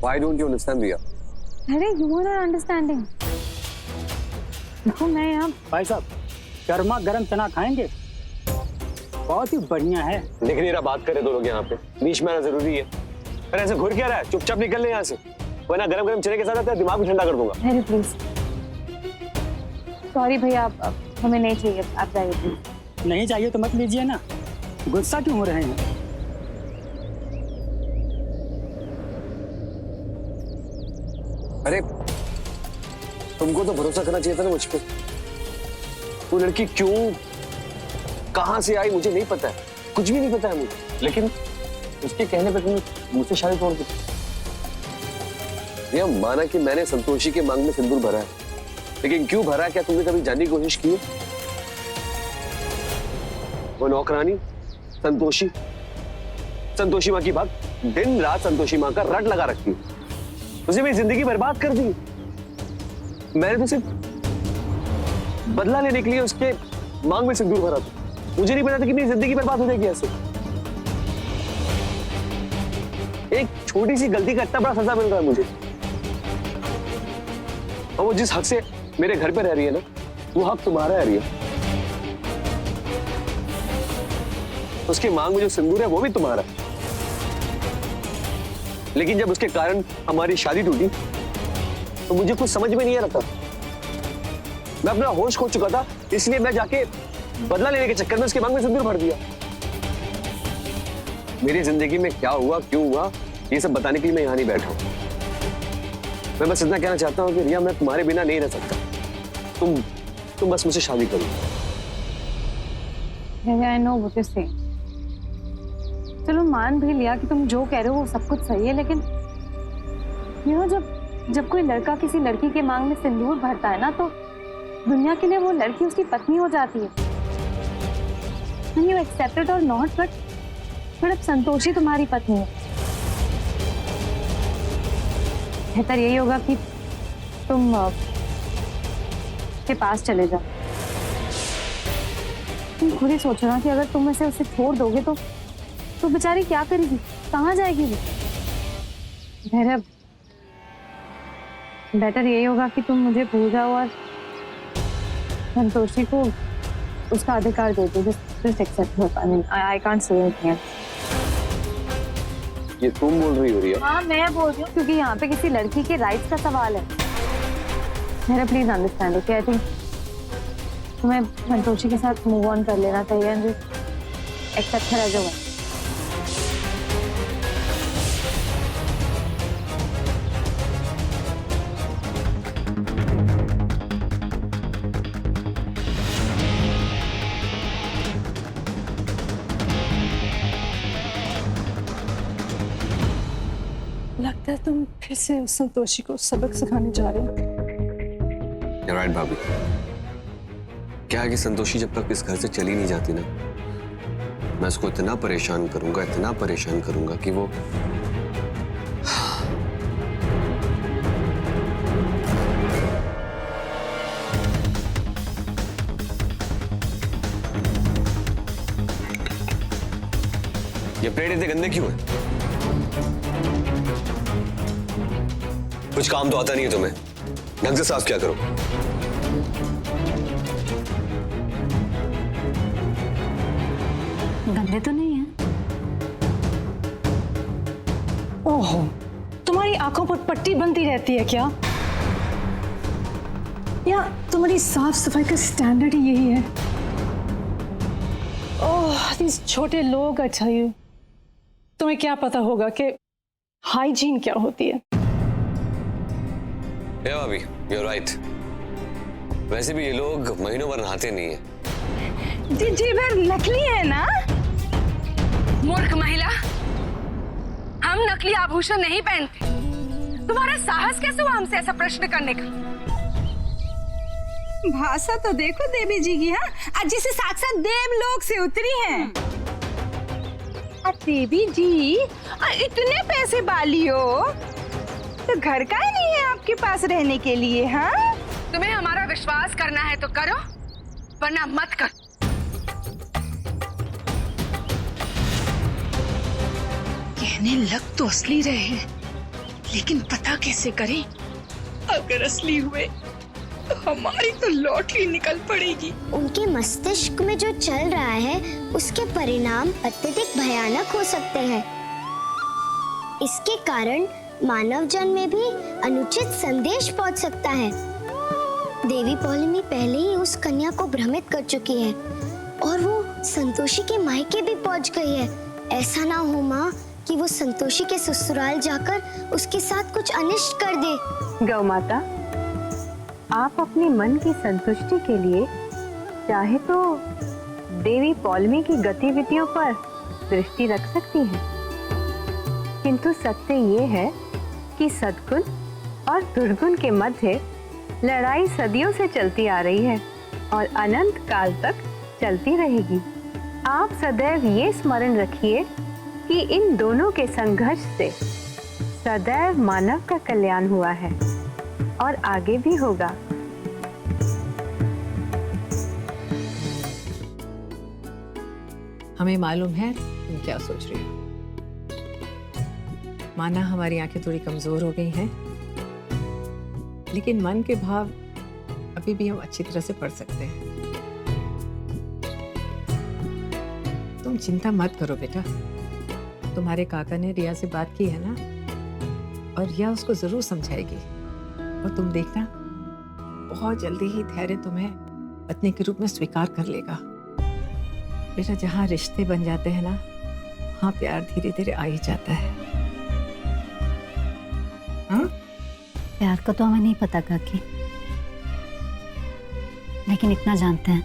Why don't you understand, Riya? अरे you are not understanding. देखो मैं यहाँ भाई साहब गर्मा गर्म चना खाएंगे, बहुत ही बढ़िया है। लेकिन ये बात करें दो लोग यहाँ पे, बीच में आना जरूरी है। अरे ऐसे घुर क्या रहा है, चुपचाप निकल ले यहाँ से, वरना गरम गरम चने के साथ आता है, दिमाग भी ठंडा कर दूंगा। अरे प्लीज, सॉरी भैया, आप हमें नहीं चाहिए, आप जाइए प्लीज। नहीं चाहिए तो मत लीजिए ना, गुस्सा क्यों हो रहे हैं? अरे तुमको तो भरोसा करना चाहिए था ना मुझ पे। वो लड़की क्यों, कहां से आई मुझे नहीं पता है, कुछ भी नहीं पता है मुझे, लेकिन उसके कहने पे तुमने मुझसे शादी तोड़ दी। यह माना कि मैंने संतोषी के मांग में सिंदूर भरा है, लेकिन क्यों भरा है, क्या तुमने कभी जानने की कोशिश की है? वो नौकरानी संतोषी, संतोषी माँ की बात दिन रात संतोषी माँ का रट लगा रखती है, उसे मेरी जिंदगी बर्बाद कर दी। मैंने तो सिर्फ बदला लेने के लिए उसके मांग में सिंदूर भरा था, मुझे नहीं पता था कि मेरी जिंदगी बर्बाद हो जाएगी ऐसे। एक छोटी सी गलती का इतना बड़ा सजा मिल रहा है मुझे, और वो जिस हक से मेरे घर पे रह रही है ना, वो हक तुम्हारा है रिया। उसके मांग में जो सिंदूर है वो भी तुम्हारा है, लेकिन जब उसके कारण हमारी शादी टूटी तो मुझे कुछ समझ में नहीं आ रहा था। मैं अपना होश खो चुका था, इसलिए मैं जाके बदला लेने के चक्कर में उसके मांग में सिंदूर भर दिया। मेरी जिंदगी में क्या हुआ, क्यों हुआ, ये सब बताने के लिए मैं यहाँ नहीं बैठा हूं। मैं बस इतना कहना चाहता हूँ कि रिया, मैं तुम्हारे बिना नहीं रह सकता। तुम बस मुझसे शादी करो। I know what you're saying. चलो मान भी लिया कि तुम जो कह रहे हो वो सब कुछ सही है, लेकिन जब कोई लड़का किसी लड़की के मांग में सिंदूर भरता है ना, तो दुनिया के लिए वो लड़की उसकी पत्नी हो जाती है। You accept it or not, but अब संतोषी तुम्हारी पत्नी है। बेहतर यही होगा कि तुम के पास चले जाओ। तुम खुद ही सोचो ना कि अगर तुम उसे छोड़ दोगे तो बेचारी क्या करेगी, कहाँ जाएगी वो? भैरव, बेटर यही होगा कि तुम मुझे भूल जाओ और संतोषी को उसका अधिकार दे दो। Just accept her. I mean, I can't say anything else. ये तुम बोल रही हो रिया? हाँ मैं बोल रही हूँ, क्योंकि यहाँ पे किसी लड़की के राइट्स का सवाल है। मेरा please understand, okay? I think तुम्हें संतोषी के साथ मूव ऑन कर लेना चाहिए and accept her as a wife. लगता है तुम फिर से उस संतोषी को सबक सिखाने जा रहे हो। You're right, भाभी। क्या है कि संतोषी जब तक इस घर से चली नहीं जाती ना, मैं उसको इतना परेशान करूंगा कि वो ये प्लेट इतने गंदे क्यों है? कुछ काम तो आता नहीं है तुम्हें, ढंग से साफ क्या करो। गंदे तो नहीं है। ओहो, तुम्हारी आंखों पर पट्टी बनती रहती है क्या? या तुम्हारी साफ सफाई का स्टैंडर्ड ही यही है? ओह, these छोटे लोग, अच्छा यू, तुम्हें क्या पता होगा कि हाइजीन क्या होती है? भाभी, you're right। वैसे भी ये लोग महीनों भर नहाते नहीं है। जी भर नकली है ना? मूर्ख महिला, हम नकली आभूषण नहीं पहनते। तुम्हारा साहस कैसे हुआ हमसे ऐसा प्रश्न करने का? भाषा तो देखो देवी जी की, हाँ, आज जिसे साक्षात देवलोक से उतरी हैं। देवी जी, इतने पैसे वाली हो तो घर का ही नहीं है आपके पास रहने के लिए? हाँ, तुम्हें हमारा विश्वास करना है तो करो, वरना मत कर। कहने लग तो असली रहे हैं, लेकिन पता कैसे करें? अगर असली हुए तो हमारी तो लॉटरी निकल पड़ेगी। उनके मस्तिष्क में जो चल रहा है उसके परिणाम अत्यधिक भयानक हो सकते हैं। इसके कारण मानव जन में भी अनुचित संदेश पहुंच सकता है। देवी पौलमी पहले ही उस कन्या को भ्रमित कर चुकी है और वो संतोषी के मायके भी पहुंच गई है। ऐसा ना हो माँ कि वो संतोषी के ससुराल जाकर उसके साथ कुछ अनिष्ट कर दे। गौ माता, आप अपने मन की संतुष्टि के लिए चाहे तो देवी पौलमी की गतिविधियों पर दृष्टि रख सकती हैं, किंतु सत्य ये है कि सद्गुण और दुर्गुण के मध्य लड़ाई सदियों से चलती आ रही है और अनंत काल तक चलती रहेगी। आप सदैव ये स्मरण रखिए कि इन दोनों के संघर्ष से सदैव मानव का कल्याण हुआ है और आगे भी होगा। हमें मालूम है तुम क्या सोच रही हो। माना हमारी आंखें थोड़ी कमजोर हो गई हैं, लेकिन मन के भाव अभी भी हम अच्छी तरह से पढ़ सकते हैं। तुम चिंता मत करो बेटा, तुम्हारे काका ने रिया से बात की है ना, और रिया उसको जरूर समझाएगी। और तुम देखना बहुत जल्दी ही धैर्य तुम्हें पत्नी के रूप में स्वीकार कर लेगा। बेटा, जहाँ रिश्ते बन जाते हैं ना, वहाँ प्यार धीरे धीरे आ ही जाता है। हाँ? प्यार का तो हमें नहीं पता काकी, लेकिन इतना जानते हैं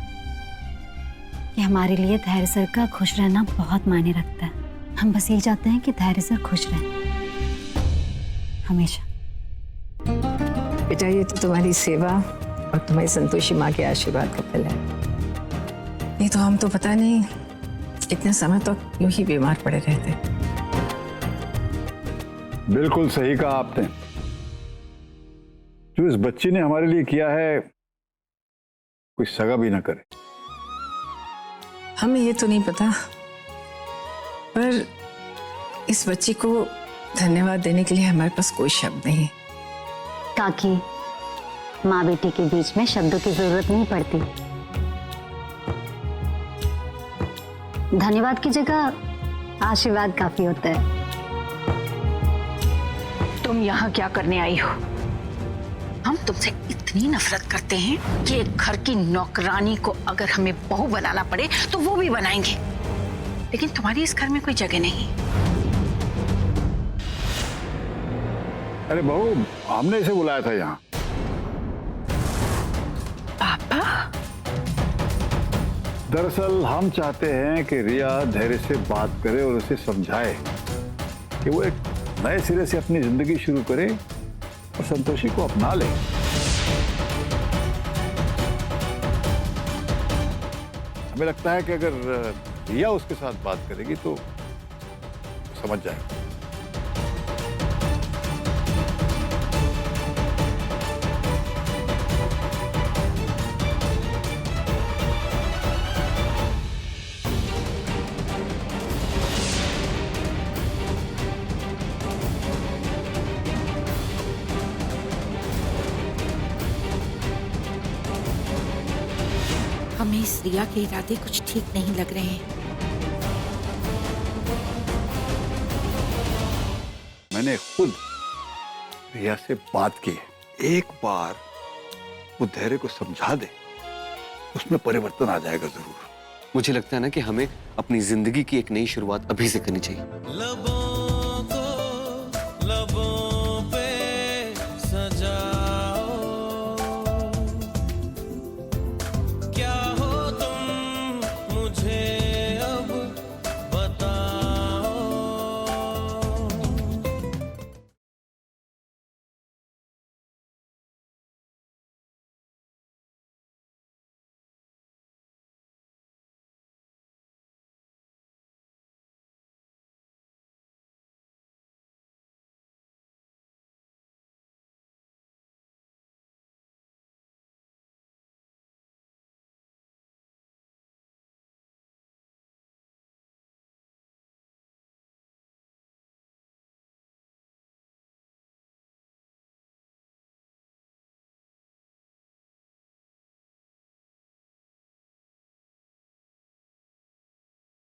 कि हमारे लिए धैर्य सर का खुश रहना बहुत मायने रखता है। हम बस यही चाहते हैं कि धैर्य सर खुश रहें हमेशा। बेटा, ये तो तुम्हारी सेवा और तुम्हारी संतोषी माँ के आशीर्वाद का फल है। नहीं तो हम तो पता नहीं इतने समय तक यूं ही बीमार पड़े रहते। बिल्कुल सही कहा आपने। जो इस बच्ची ने हमारे लिए किया है, कोई सगा भी ना करे। हमें ये तो नहीं पता, पर इस बच्ची को धन्यवाद देने के लिए हमारे पास कोई शब्द नहीं। काकी, माँ बेटी के बीच में शब्दों की जरूरत नहीं पड़ती। धन्यवाद की जगह आशीर्वाद काफी होता है। तुम यहाँ क्या करने आई हो? हम तुमसे इतनी नफरत करते हैं कि एक घर की नौकरानी को अगर हमें बहू बनाना पड़े तो वो भी बनाएंगे, लेकिन तुम्हारी इस घर में कोई जगह नहीं। अरे बहू, हमने इसे बुलाया था यहाँ। पापा? दरअसल हम चाहते हैं कि रिया धैर्य से बात करे और उसे समझाए कि वो एक नए सिरे से अपनी जिंदगी शुरू करे और संतोषी को अपना ले। हमें लगता है कि अगर रिया उसके साथ बात करेगी तो समझ जाएगी। हमें इस रिया के इरादे कुछ ठीक नहीं लग रहे हैं। मैंने खुद रिया से बात की है। एक बार वो धैर्य को समझा दे, उसमें परिवर्तन आ जाएगा जरूर। मुझे लगता है ना कि हमें अपनी जिंदगी की एक नई शुरुआत अभी से करनी चाहिए।